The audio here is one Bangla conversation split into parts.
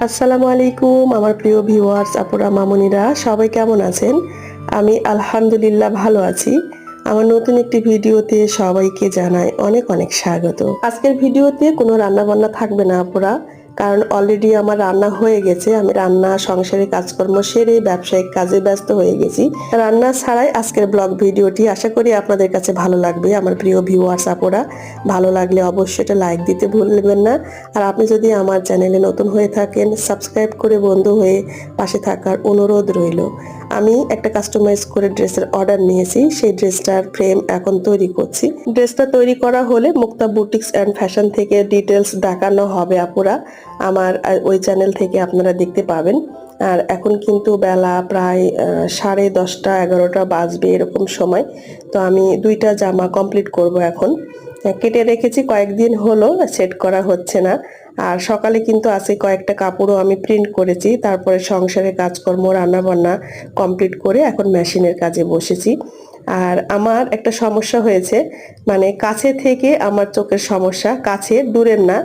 আসসালামু আলাইকুম আমার প্রিয় ভিউয়ার্স আপুরা মামুনিরা সবাই কেমন আছেন? আমি আলহামদুলিল্লাহ ভালো আছি। আমার নতুন একটি ভিডিওতে সবাইকে জানাই অনেক অনেক স্বাগত। আজকের ভিডিওতে কোনো রান্না বান্না থাকবে না আপুরা, কারণ অলরেডি আমার রান্না হয়ে গেছে। আমি রান্না সংসারের কাজকর্ম সেরে ব্যবসায়িক কাজে ব্যস্ত হয়ে গেছি। রান্না ছাড়াই আজকের ব্লগ ভিডিওটি আশা করি আপনাদের কাছে ভালো লাগবে আমার প্রিয় ভিউয়ার্স আপুরা। ভালো লাগলে অবশ্যই এটা লাইক দিতে ভুলবেন না। আর আপনি যদি আমার চ্যানেলে নতুন হয়ে থাকেন সাবস্ক্রাইব করে বন্ধু হয়ে পাশে থাকার অনুরোধ রইল। আমি একটা কাস্টমাইজ করে ড্রেসের অর্ডার নিয়েছি, সেই ড্রেসটার ফ্রেম এখন তৈরি করছি। ড্রেসটা তৈরি করা হলে মুক্তা বুটিক্স অ্যান্ড ফ্যাশন থেকে ডিটেলস দেখানো হবে আপুরা, আমার ওই চ্যানেল থেকে আপনারা দেখতে পাবেন। আর এখন কিন্তু বেলা প্রায় 10:30 11টা বাজবে এরকম সময়। তো আমি দুইটা জামা কমপ্লিট করব এখন। কেটে রেখেছি, কয়েকদিন হলো সেট করা হচ্ছে না। আর সকালে কিন্তু আজকে কয়েকটা কাপড়ও আমি প্রিন্ট করেছি, তারপরে সংসারের কাজকর্ম রান্না বান্না কমপ্লিট করে এখন মেশিনের কাজে বসেছি। আর আমার একটা সমস্যা হয়েছে, মানে কাছে থেকে আমার চোখের সমস্যা, কাছে দূরের না।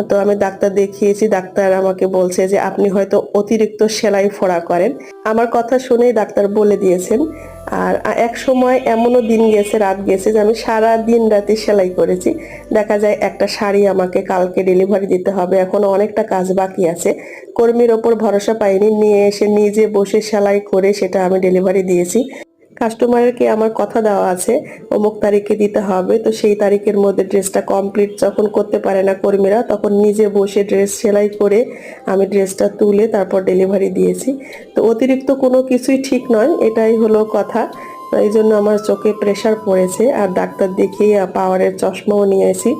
তো আমি ডাক্তার দেখিয়েছি, ডাক্তার আমাকে বলছে যে আপনি হয়তো অতিরিক্ত সেলাই ফোড়া করেন। আমার কথা শুনেই ডাক্তার বলে দিয়েছেন। আর এক সময় এমনও দিন গেছে, রাত গেছে যে আমি সারা দিন রাতে সেলাই করেছি। দেখা যায় একটা শাড়ি আমাকে কালকে ডেলিভারি দিতে হবে, এখনো অনেকটা কাজ বাকি আছে। কর্মীর ওপর ভরসা পাইনি, নিয়ে এসে নিজে বসে সেলাই করে সেটা আমি ডেলিভারি দিয়েছি। কাস্টমারকে আমার কথা দেওয়া আছে অমুক তারিখে দিতে হবে, তো সেই তারিখের মধ্যে ড্রেসটা কমপ্লিট যখন করতে পারে না কর্মীরা, তখন নিজে বসে ড্রেস সেলাই করে আমি ড্রেসটা তুলে তারপর ডেলিভারি দিয়েছি। তো অতিরিক্ত কোনো কিছুই ঠিক নয়, এটাই হলো কথা। এই জন্য আমার চোখে প্রেসার পড়েছে। আর ডাক্তার দেখিয়ে পাওয়ারের চশমাও নিয়েছি।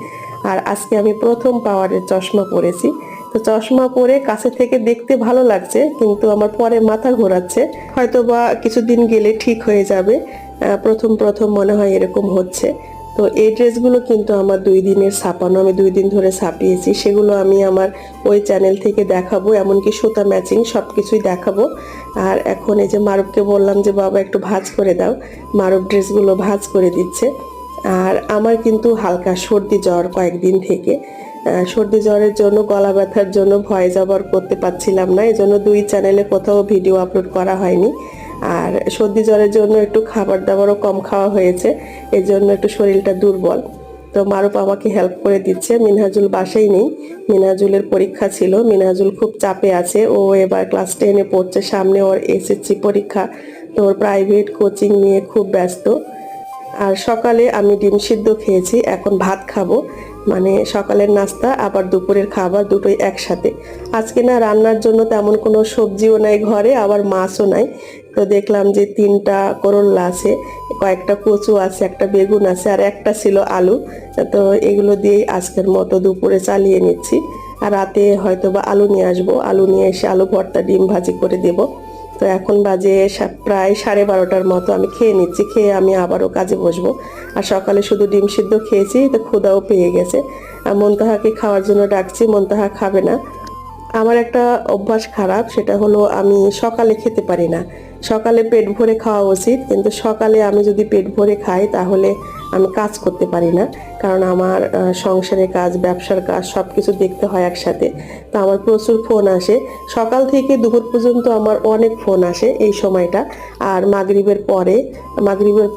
আর আজকে আমি প্রথম পাওয়ারের চশমা পরেছি। তো চশমা পরে কাছে থেকে দেখতে ভালো লাগছে, কিন্তু আমার পরে মাথা ঘোরাচ্ছে। হয়তো বা কিছুদিন গেলে ঠিক হয়ে যাবে। প্রথম প্রথম মনে হয় এরকম হচ্ছে। তো এই ড্রেসগুলো কিন্তু আমার 2 দিনের ছাপানো, আমি 2 দিন ধরে ছাপিয়েছি। সেগুলো আমি আমার ওই চ্যানেল থেকে দেখাবো, এমনকি সুতা ম্যাচিং সবকিছুই দেখাবো। আর এখন এই যে মারুফকে বললাম যে বাবা একটু ভাঁজ করে দাও, মারুফ ড্রেসগুলো ভাঁজ করে দিচ্ছে। আর আমার কিন্তু হালকা সর্দি জ্বর কয়েকদিন থেকে। সর্দি জ্বরের জন্য, গলা ব্যথার জন্য ভয়েস ওভার করতে পারছিলাম না, এজন্য 2 চ্যানেলে কোথাও ভিডিও আপলোড করা হয়নি। আর সর্দি জ্বরের জন্য একটু খাবার দাবারও কম খাওয়া হয়েছে, এজন্য একটু শরীরটা দুর্বল। তো মারুফ আমাকে হেল্প করে দিচ্ছে। মিনহাজুল বাসায় নেই, মিনহাজুলের পরীক্ষা ছিল। মিনহাজুল খুব চাপে আছে, ও এবার ক্লাস 10-এ পড়ছে, সামনে ওর এসএসসি পরীক্ষা। তো ওর প্রাইভেট কোচিং নিয়ে খুব ব্যস্ত। আর সকালে আমি ডিম সিদ্ধ খেয়েছি, এখন ভাত খাবো। মানে সকালের নাস্তা আবার দুপুরের খাবার দুটোই একসাথে। আজকে না রান্নার জন্য তেমন কোনো সবজিও নাই ঘরে, আবার মাছও নাই। তো দেখলাম যে 3টা করল্লা আছে, কয়েকটা কচু আছে, একটা বেগুন আছে, আর একটা ছিল আলু। তো এগুলো দিয়েই আজকের মতো দুপুরে চালিয়ে নিচ্ছি। আর রাতে হয়তো বা আলু নিয়ে আসবো, আলু নিয়ে এসে আলু ভর্তা ডিম ভাজি করে দেবো। তো এখন বাজে প্রায় 12:30টার মতো, আমি খেয়ে নিচ্ছি, খেয়ে আমি আবারও কাজে বসবো। আর সকালে শুধু ডিম সিদ্ধ খেয়েছি, তো ক্ষুধাও পেয়ে গেছে। আর মন্তাহাকে খাওয়ার জন্য ডাকছি, মন্তাহা খাবে না। আমার একটা অভ্যাস খারাপ, সেটা হলো আমি সকালে খেতে পারি না। সকালে পেট ভরে খাওয়া উচিত, কিন্তু সকালে আমি যদি পেট ভরে খাই তাহলে আমি কাজ করতে পারি না। কারণ আমার সংসারের কাজ, ব্যবসার কাজ সব কিছু দেখতে হয় একসাথে। তো আমার প্রচুর ফোন আসে, সকাল থেকে দুপুর পর্যন্ত আমার অনেক ফোন আসে এই সময়টা। আর মাগরিবের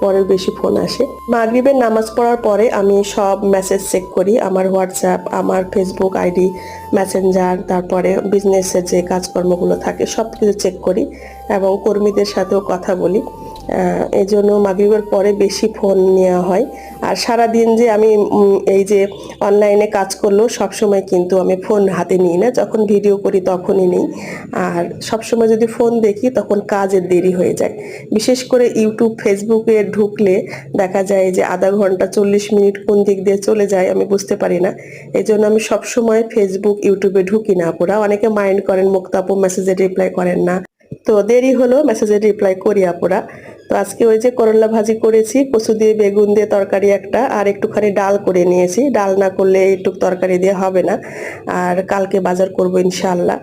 পরে বেশি ফোন আসে। মাগরিবের নামাজ পড়ার পরে আমি সব মেসেজ চেক করি, আমার হোয়াটসঅ্যাপ, আমার ফেসবুক আইডি, মেসেঞ্জার, তারপরে বিজনেসের যে কাজকর্মগুলো থাকে সব কিছু চেক করি এবং কর্মীদের সাথেও কথা বলি। এই জন্য মাগরিবের পরে বেশি ফোন নেওয়া হয়। আর সারাদিন যে আমি এই যে অনলাইনে কাজ করলেও সবসময় কিন্তু আমি ফোন হাতে নিই না, যখন ভিডিও করি তখনই নিই। আর সবসময় যদি ফোন দেখি তখন কাজের দেরি হয়ে যায়। বিশেষ করে ইউটিউব ফেসবুকে ঢুকলে দেখা যায় যে আধা ঘন্টা 40 মিনিট কোন দিক দিয়ে চলে যায় আমি বুঝতে পারি না। এই জন্য আমি সবসময় ফেসবুক ইউটিউবে ঢুকি না আপুরা। অনেকে মাইন্ড করেন মুক্তা আপু মেসেজে রিপ্লাই করেন না, তো দেরি হলো মেসেজের রিপ্লাই করি আপুরা। তো আজকে ওই যে করল্লা ভাজি করেছি, কচু দিয়ে বেগুন দিয়ে তরকারি একটা, আর একটুখানি ডাল করে নিয়েছি। ডাল না করলে একটু তরকারি দিয়ে হবে না। আর কালকে বাজার করব ইনশাআল্লাহ।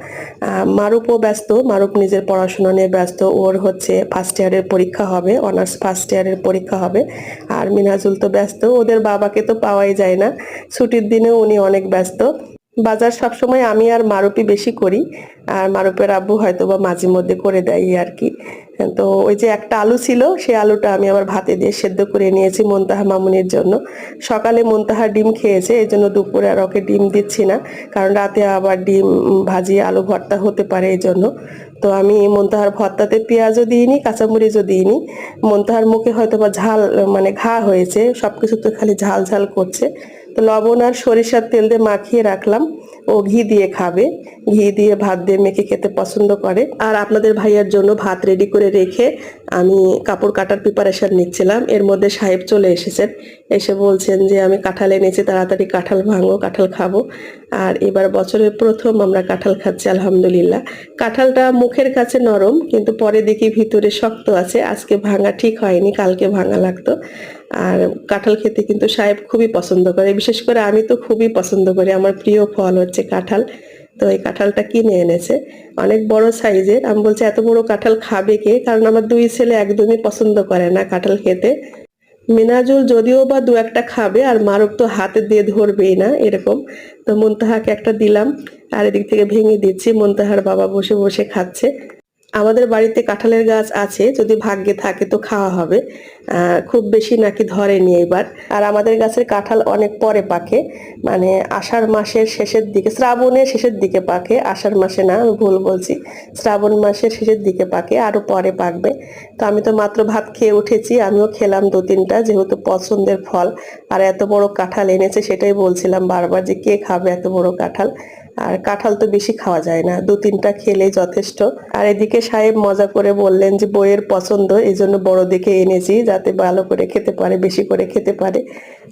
মারুপও ব্যস্ত, মারুপ নিজের পড়াশোনা নিয়ে ব্যস্ত। ওর হচ্ছে ফার্স্ট ইয়ারের পরীক্ষা হবে, অনার্স ফার্স্ট ইয়ারের পরীক্ষা হবে। আর মিনহাজুল তো ব্যস্ত, ওদের বাবাকে তো পাওয়াই যায় না, ছুটির দিনেও উনি অনেক ব্যস্ত। বাজার সবসময় আমি আর মারুপি বেশি করি, আর মারুপের আব্বু হয়তো বা মাঝে মধ্যে করে দেয় এই আর কি। তো ওই যে একটা আলু ছিল, সেই আলুটা আমি আবার ভাতে দিয়ে সেদ্ধ করে নিয়েছি মুনতাহা মামুনির জন্য। সকালে মুনতাহা ডিম খেয়েছে, এই জন্য দুপুরে আর ওকে ডিম দিচ্ছি না, কারণ রাতে আবার ডিম ভাজিয়ে আলু ভর্তা হতে পারে এই জন্য। তো আমি মুনতাহার ভর্তাতে পেঁয়াজও দিইনি, কাঁচামরিচও দিইনি। মুনতাহার মুখে হয়তো বা ঝাল, মানে ঘা হয়েছে, সবকিছু তো খালি ঝাল ঝাল করছে। তো লবণ আর সরিষার তেল দিয়ে মাখিয়ে রাখলাম, ও ঘি দিয়ে খাবে। ঘি দিয়ে ভাত দিয়ে মেখে খেতে পছন্দ করে। আর আপনাদের ভাইয়ার জন্য ভাত রেডি করে রেখে আমি কাপড় কাটার প্রিপারেশন নিচ্ছিলাম। এর মধ্যে সাহেব চলে এসেছেন, এসে বলছেন যে আমি কাঁঠাল এনেছি, তাড়াতাড়ি কাঁঠাল ভাঙো, কাঁঠাল খাবো। আর এবার বছরের প্রথম আমরা কাঁঠাল খাচ্ছি আলহামদুলিল্লাহ। কাঁঠালটা মুখের কাছে নরম, কিন্তু পরে দেখি ভিতরে শক্ত আছে। আজকে ভাঙা ঠিক হয়নি, কালকে ভাঙা লাগতো। আর কাঁঠাল খেতে কিন্তু সাহেব খুবই পছন্দ করে, বিশেষ করে আমি তো খুবই পছন্দ করি, আমার প্রিয় ফল হচ্ছে কাঁঠাল। তো এই কাঁঠালটা কিনে এনেছে, অনেক বড় সাইজের। আমি বলছি এত বড় কাঁঠাল খাবে কে, কারণ আমার দুই ছেলে একদমই পছন্দ করে না কাঁঠাল খেতে। মিনাজুল যদিও বা দু একটা খাবে, আর মারুক তো হাতে দিয়ে ধরবেই না এরকম। তো মুনতাহাকে একটা দিলাম, আর এদিক থেকে ভেঙে দিচ্ছি, মুনতাহার বাবা বসে বসে খাচ্ছে। আমাদের বাড়িতে কাঁঠালের গাছ আছে, যদি ভাগ্যে থাকে তো খাওয়া হবে। খুব বেশি নাকি ধরেনি এবার। আর আমাদের গাছের কাঁঠাল অনেক পরে পাকে, মানে আষাঢ় মাসের শেষের দিকে, শ্রাবণের শেষের দিকে পাকে, আষাঢ় মাসে না, আমি ভুল বলছি, শ্রাবণ মাসের শেষের দিকে পাকে, আরো পরে পাকবে। তো আমি তো মাত্র ভাত খেয়ে উঠেছি, আমিও খেলাম দু তিনটা, যেহেতু পছন্দের ফল। আর এত বড় কাঁঠাল এনেছে, সেটাই বলছিলাম বারবার যে কে খাবে এত বড় কাঁঠাল। আর কাঁঠাল তো বেশি খাওয়া যায় না, দু তিনটা খেলেই যথেষ্ট। আর এদিকে সাহেব মজা করে বললেন যে বইয়ের পছন্দ, এই জন্য বড় দেখে এনেছি, যাতে ভালো করে খেতে পারে, বেশি করে খেতে পারে।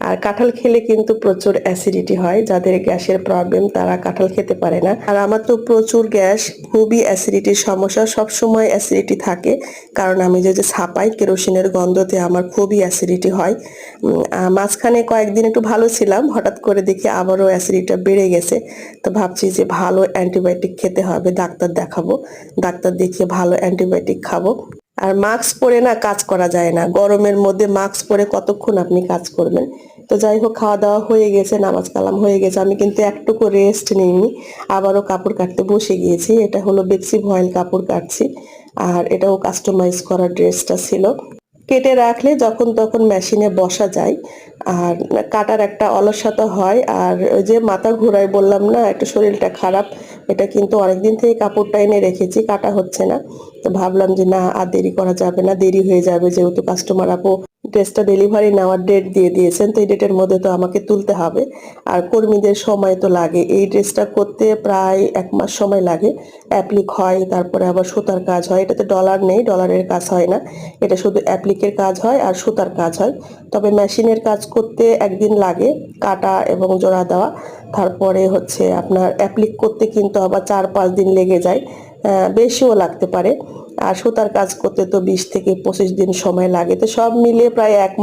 আর কাঁঠাল খেলে কিন্তু প্রচুর অ্যাসিডিটি হয়, যাদের গ্যাসের প্রবলেম তারা কাঁঠাল খেতে পারে না। আর আমার তো প্রচুর গ্যাস, খুবই অ্যাসিডিটির সমস্যা, সব সময় অ্যাসিডিটি থাকে, কারণ আমি যে ছাপাই কেরোসিনের গন্ধতে আমার খুবই অ্যাসিডিটি হয়। মাঝখানে কয়েকদিন একটু ভালো ছিলাম, হঠাৎ করে দেখি আবারও অ্যাসিডিটিটা বেড়ে গেছে। তো ভাবছি যে ভালো অ্যান্টিবায়োটিক খেতে হবে, ডাক্তার দেখাবো, ডাক্তার দেখিয়ে ভালো অ্যান্টিবায়োটিক খাবো। আর মাস্ক পরে না কাজ করা যায় না, গরমের মধ্যে মাস্ক পরে কতক্ষণ আপনি কাজ করবেন। তো যাই হোক, খাওয়া দাওয়া হয়ে গেছে, নামাজ কালাম হয়ে গেছে, আমি কিন্তু একটুকু রেস্ট নিইনি, আবারও কাপড় কাটতে বসে গিয়েছি। এটা হলো বেক্সি ভয়েল কাপড় কাটছি, আর এটাও কাস্টমাইজ করা ড্রেসটা ছিল। কেটে রাখলে যখন তখন মেশিনে বসা যায়, আর কাটার একটা অলসতা হয়। আর ওই যে মাথা ঘুরায় বললাম না, একটু শরীরটা খারাপ, এটা কিন্তু অনেকদিন থেকে কাপড়টা এনে রেখেছি, কাটা হচ্ছে না। তো ভাবলাম যে না, আর দেরি করা যাবে না, দেরি হয়ে যাবে, যেহেতু কাস্টমার আপু ড্রেসটা ডেলিভারি নেওয়ার ডেট দিয়ে দিয়েছেন, তো এই ডেটের মধ্যে তো আমাকে তুলতে হবে। আর কর্মীদের সময় তো লাগে, এই ড্রেসটা করতে প্রায় 1 মাস সময় লাগে। অ্যাপ্লিক হয়, তারপরে আবার সুতার কাজ হয়, এটাতে ডলার নেই, ডলারের কাজ হয় না, এটা শুধু অ্যাপ্লিকের কাজ হয় আর সুতার কাজ হয়। তবে মেশিনের কাজ করতে একদিন লাগে, কাটা এবং জোড়া দেওয়া। তারপরে হচ্ছে আপনার অ্যাপ্লিক করতে কিন্তু আবার 4-5 দিন লেগে যায়, বেশিও লাগতে পারে। আর সুতার কাজ করতে তো 20 থেকে 25 দিন সময় লাগে। তো সব মিলিয়ে প্রায় 1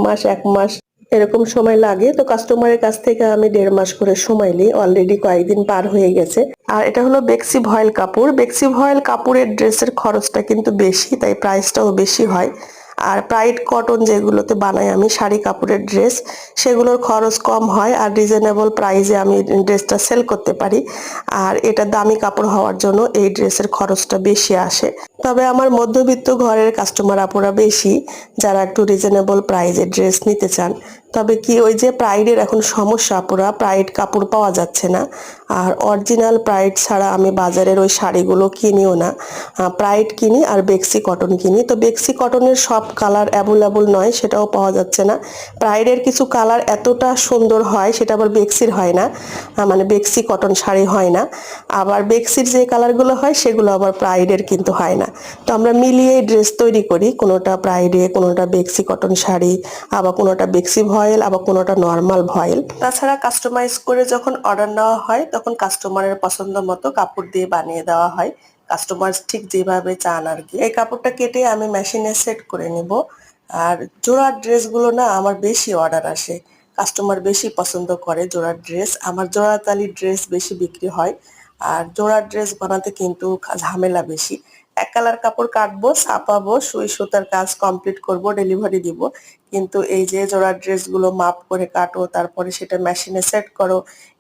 মাস এরকম সময় লাগে। তো কাস্টমারের কাছ থেকে আমি 1.5 মাস করে সময় নিই, অলরেডি কয়েকদিন পার হয়ে গেছে। আর এটা হলো বেক্সি ভয়েল কাপড়। বেক্সি ভয়েল কাপড়ের ড্রেসের খরচটা কিন্তু বেশি, তাই প্রাইসটাও বেশি হয়। আর প্রাইড কটন যেগুলোতে বানাই আমি শাড়ি কাপড়ের ড্রেস, সেগুলোর খরচ কম হয়, আর রিজনেবল প্রাইসে আমি ড্রেসটা সেল করতে পারি। আর এটা দামি কাপড় হওয়ার জন্য এই ড্রেসের খরচটা বেশি আসে। তবে আমার মধ্যবিত্ত ঘরের কাস্টমার আপুরা বেশি, যারা একটু রিজনেবল প্রাইসে ড্রেস নিতে চান। তবে কি, ওই যে প্রাইডের এখন সমস্যা আপুরা, প্রাইড কাপড় পাওয়া যাচ্ছে না। আর অরিজিনাল প্রাইড ছাড়া আমি বাজারের ওই শাড়িগুলো কিনিও না। প্রাইড কিনি আর বেক্সি কটন কিনি। তো বেক্সি কটনের সব কালার অ্যাভেলেবল নয়, সেটাও পাওয়া যাচ্ছে না। প্রাইডের কিছু কালার এতটা সুন্দর হয়, সেটা আবার বেক্সির হয় না, মানে বেক্সি কটন শাড়ি হয় না। আবার বেক্সির যে কালারগুলো হয় সেগুলো আবার প্রাইডের কিন্তু হয় না। তো আমরা মিলিয়ে ড্রেস তৈরি করি, কোনোটা প্রাইডে, কোনোটা বেক্সি কটন শাড়ি, আবার কোনোটা বেক্সি ভয়েল, আবার কোনোটা নর্মাল ভয়েল। তাছাড়া কাস্টমাইজ করে যখন অর্ডার নেওয়া হয়, তখন কাস্টমারের পছন্দ মতো কাপড় দিয়ে বানিয়ে দেওয়া হয়, কাস্টমার ঠিক যেভাবে চান আর কি। এই কাপড়টা কেটে আমি মেশিনে সেট করে নিব। আর জোড়ার ড্রেসগুলো না আমার বেশি অর্ডার আসে, কাস্টমার বেশি পছন্দ করে জোড়ার ড্রেস, আমার জোড়াতালি ড্রেস বেশি বিক্রি হয়। আর জোড়া ড্রেস বানাতে কিন্তু ঝামেলা বেশি। এক কালার কাপড় কাটবো, ছাপাবো, সুই সুতার কাজ কমপ্লিট করব, ডেলিভারি দিব। কিন্তু এই যে জোড়া ড্রেসগুলো মাপ করে কাটো, তারপরে সেটা মেশিনে সেট করো,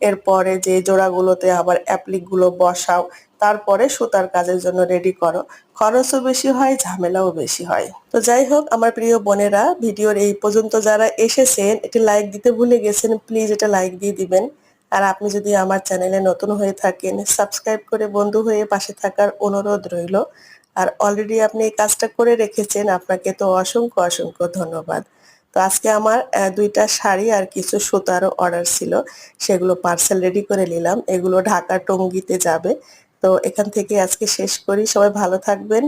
এরপরে যে জোড়াগুলোতে আবার অ্যাপ্লিক গুলো বসাও, তারপরে সুতার কাজের জন্য রেডি করো। খরচও বেশি হয়, ঝামেলাও বেশি হয়। তো যাই হোক আমার প্রিয় বোনেরা, ভিডিওর এই পর্যন্ত যারা এসেছেন একটি লাইক দিতে ভুলে গেছেন, প্লিজ এটা লাইক দিয়ে দিবেন। আর আপনি যদি আমার চ্যানেলে নতুন হয়ে থাকেন, সাবস্ক্রাইব করে বন্ধু হয়ে পাশে থাকার অনুরোধ রইল। আর অলরেডি আপনি এই কাজটা করে রেখেছেন, আপনাকে তো অসংখ্য অসংখ্য ধন্যবাদ। তো আজকে আমার দুইটা শাড়ি আর কিছু সুতারও অর্ডার ছিল, সেগুলো পার্সেল রেডি করে নিলাম। এগুলো ঢাকা টঙ্গীতে যাবে। তো এখান থেকে আজকে শেষ করি, সবাই ভালো থাকবেন।